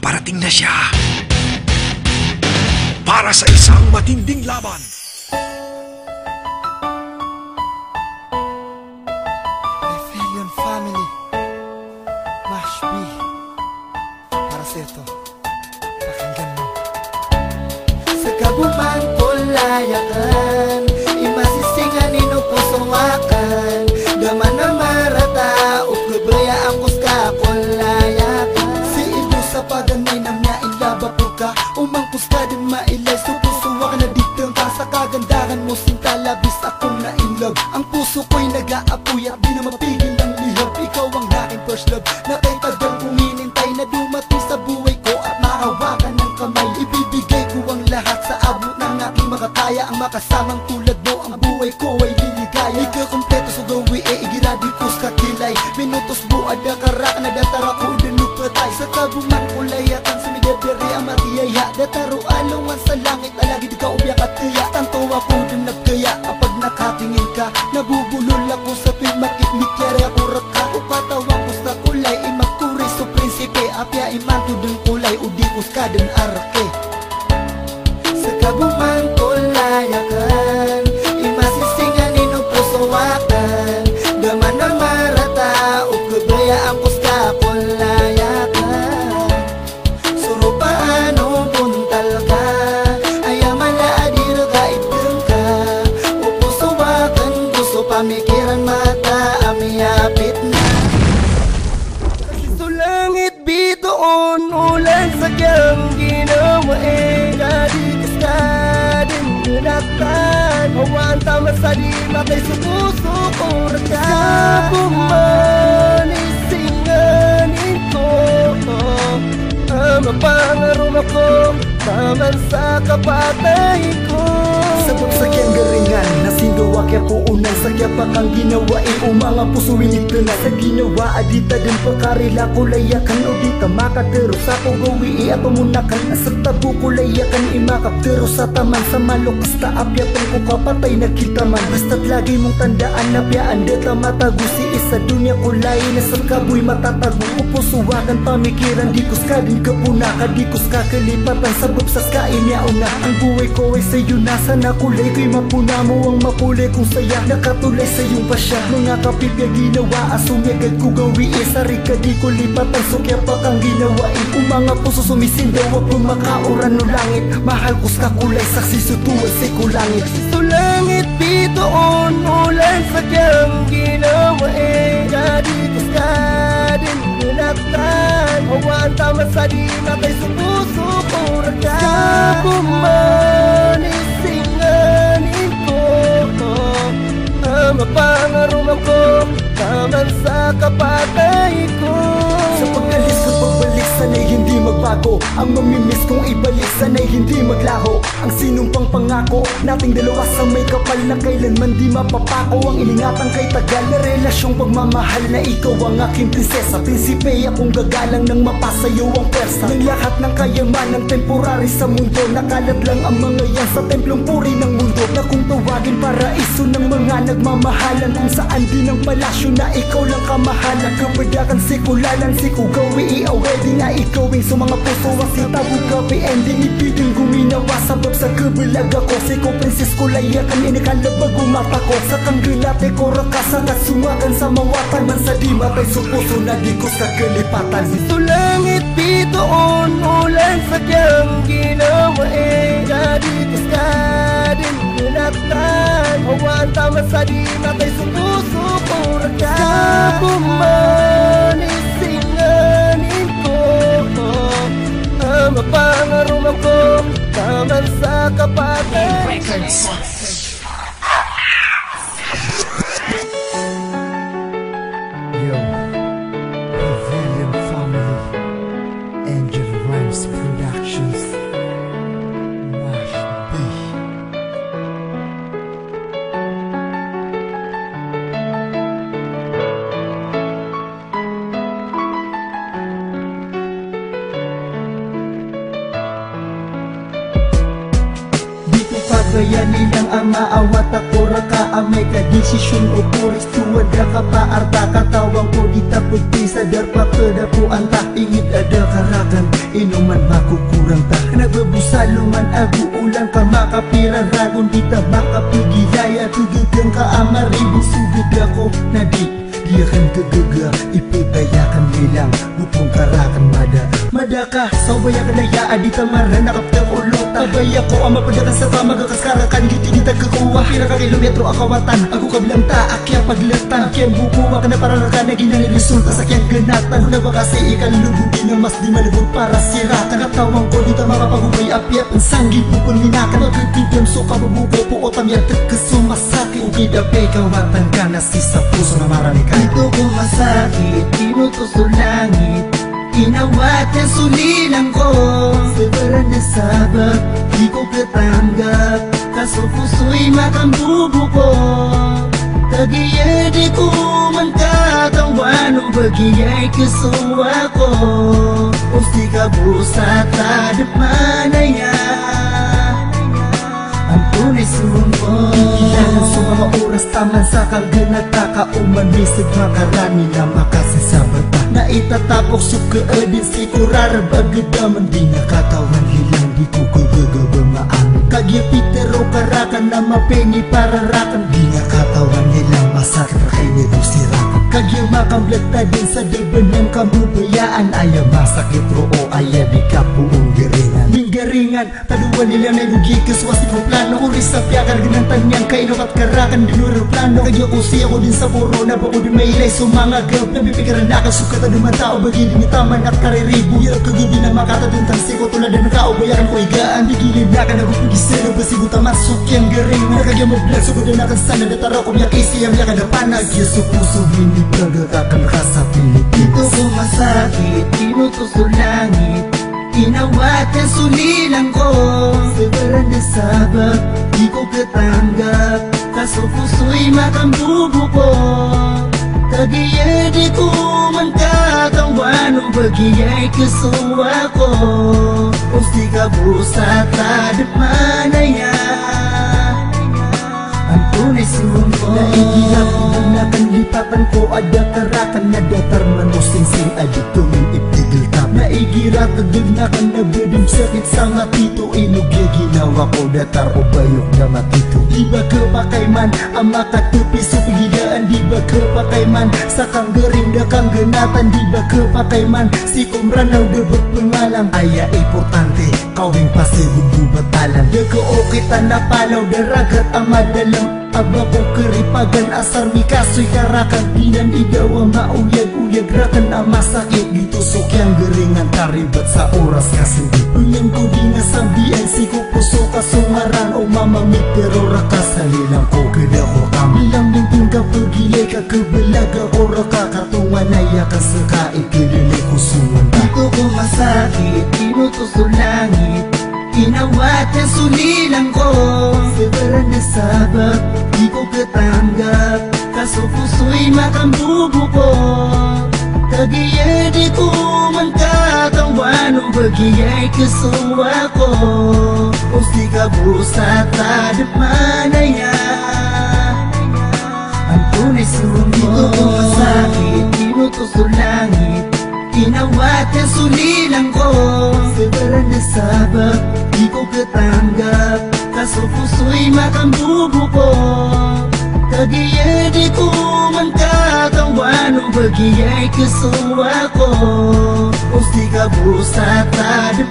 paparating na siya para sa isang matinding laban. Rebellion family, Mash B, para sa ito, pakinggan mo. Sa kabumang kulayakan, imasisingan inupusuwakan, daman na marata, uklubaya ang kuska kulayakan. Si ibu sa paganinam niya ilaba po ka, umangkus ka din mailay, supusuwak na ditang ka sa kagandahan mo, sinta labis akong na-inlove. Ang puso ko'y nag-aapoy at di na mapigil ang lihab. Ikaw ang aking first love, na kay tagal kong hinintay na dumating sa buhay ko at mahawakan ng kamay. Ibibigay ko ang lahat sa abot ng aking makakaya, ang makasamang tulad mo, ang buhay ko ay liligaya. Ikakompleto sa gawi igiradi ko sa kilay, minutos buad na karak na datara ko dinupatay. Sa kabuman kulayatan sa mideberi ang matiyaya, dataro alungan sa langit alagi di ka ubyak at tiya. Tanto ako din nagkaya kapag nakatingin ka, nabubulol ako sa tuwing makikmikyari ako raka. Upatawang ko sa kulay, imagkuri sa prinsipe, apya imanto dun kulay, udikos ka dun arake. Sa kabuman kulayakan, imasisingan inupusuwakan, daman na marata, uklubaya ang kuska kulayakan. Suro paano buntal ka, ayamala adir ka iteng ka, upusuwakan gusto pamikiran mata, amiyapit na. Kasi sa langit bitoon, ulan sa kiyang ginawa kadikas ka din ginatan, hawan tama sa di matay sa puso ko raka. Sa bumanisinganin ko, mapangaroon ako, taman sa kapatay ko. Sabot sa kiyang garingan, nasindawa kaya po unang sakya pa kang ginawa mga puso winito na sa ginawa. Adita din pakarila kulayakan o dita makatero sa pugawi ato munakan. Sa tabu kulayakan imakaptero sa taman sa malukas ta apya ko kapatay nakita man. Basta't lagi mong tandaan na piyaan deta matago si isa dunya kulay na sa kaboy matatago. Upusuwakan pamikiran dikos ka din kapuna kadikos ka kalipatan sa bubsas kain niya una. Ang buhay ko ay sa'yo nasa na kulay ko'y mapuna mo ang mapulay kung saya nakatulay sa iyong pasya. Mga kapipya ginawa asumigad ko gawi sari ka di ko lipatan sukya pa kang ginawa kung mga puso sumisindaw wag kong makauran no langit. Mahal ko sa kulay saksi sutuwan sa kulangit. Sa langit bitoon ulan sa kiyang ginawa kadikas ka din ginatan, hawan tama sa di matay sa puso ko raka. Sa bumanisinganin ko, mapangaroon ako, taman sa kapatay ko. Sa pag-alis ko pagbalik sana'y hindi magbago, ang mamimiss kong ibalik sana'y hindi maglaho. Ang sinumpang pangako nating dalawa sa may kapal na kailanman di mapapako. Ang iningatan kay tagal na relasyong pagmamahal na ikaw ang aking prinsesa. Prinsipe akong gagalang nang mapasayo ang persa ng lahat ng kayamanan temporary sa mundo. Nakalat lang ang mga yan sa templong puri ng mundo, na kung tawagin paraiso ng mga nagmamahalan, kung saan din ang palasyo na ikaw lang kamahalan. Kabadakan sikulalan si kugawi wedding na ikawing sa mga puso ang sitabu gabi ending ibigin guminawa sabab sa kabalag ako. Si ko prinses ko layakan inikalabag umata ko sa kanggilate ko rakasan at sumakan sa mawatan man sa di matay sa puso na di ko sa kalipatan. Sa langit bitoon ulan sa kiyang ginawa kadikas ka din ginatan, hawan tama sa di matay sa puso ko raka. Sa bumanisinganin ko, mapangaroon ako, taman sa kapatay ko. Yo, Rebellion family, Angel Rhymes Productions, Mash B. Kaya nilang amaawat ako raka amay ka desisyon o puris tuwad ka paarta katawang ko di tapod pisa darpa kada po anta ingit ada karakan inuman makukurang ta nagbabusaluman agu ulang ka makapiran ragon di ta makapigilaya tugugang ka amaribu sugid ako na dia kan kegega ipibayakan bilang bupong karakan mada ka sawaya kadaya adi tamaran nakaptang ulo tabaya ko ama padakan sa tamagakas karakan giti kita kekuha pira ka kilometro akawatan ako kabilang ta akya paglatan kaya bukuha ka na pararakan na ginang resulta sa kiyang ganatan na ba kasi ikalubog din na mas di malubog para siratan katawang ko dito makapagukay apyat ang sanggit bukol minakan magkagtigam so kababuko po o tamyan tagkasumasaki ukidapay kawatan ka na si sa puso na marami ka ito ko masakit pinutos o langit inawat ang sulilang ko Severan na sabak di ko katanggap kaso puso'y makambubo ko tagiya di ko man katawan o bagiyay kasuwa ko Pusti ka busa tadap manaya ang tunay sumpo Ilan sa mga oras taman sa kalganata kauman misig makarani na makasisabat na itatapok suka din si kurar bagadaman di nakatawan hilang di ko kagagaba maamin kagya pitero karakan na mapengi pararakan di nakatawan hilang masakit rakay nito sirakan kagya makamblata din sa deban ng kamubayaan ayaw masakit ro o ayaw di ka puong garingan garingan taduan nila na ibugi kaswasi mo plano kuri sa piakar ginantan niyang kainokat karakan dinuro plano kagya usi ako din sa puro na bako di mailay sumangagap nabipigaran na kasukat na dumatao bagi di taman at kariribu hirap kagabi na makatatuntang siko tulad na nakaubayakan ko igaan di gilid na ka nagupugisero basibuta masuk yang garing na kagya mo blag sugod na nakasana datara ko biyak isi ang yakada panag kaya sa puso hindi pagkakakan ka sa Pilipino ito ko masakit pinutos o langit inawat ang sulilang ko Severan na sabak di ko katanggap kaso puso'y makambubo ko tagiya di ko man katawan o bagiyay kasuwa ko Pusti ka busa tadap manaya ang tunay sumpo naigilap na kanlipatan ko ada karakan na datar manusing-sing aditungin iptigil tap naigirat agad na kan nabading sakit sa matito inugya ginawa ko datar o bayok na matito di ba kapakayman ang makatupi sa pigilaan di ba kapakayman sa kanggaring na kangganatan di ba kapakayman si kumran ang dapat pangalang aya importante kawing pasibog bubatalan daga o kita napalaw daragat ang madalang aba ko keripagan asar mi kasoy karakan pinan idawa mauyag-uyag rakan na masakit dito sok yang geringan taribat sa oras kasugit pengen ko di nasambian si ko puso kasungaran o mamamit pero rakas halilang ko kada ko kamilang ng tingka pagilay ka kabalaga o raka katungan ay ka sakain kilili ko suman dito ko masakit pinutos o langit inawat ang sulilang ko Severan na sabak di ko katanggap kaso puso'y makambubo ko tagiya di ko man katawan o bagiyay kasuwa ko Pusti ka busa tadap manaya ang tunay sumpo dito ko masakit pinutos o langit inawat ang sulilang ko Severan na sabak di ko katanggap kaso puso'y makambubo ko tagiya di ko man katawan o bagiyay kasuwa ko Pusti ka busa tadap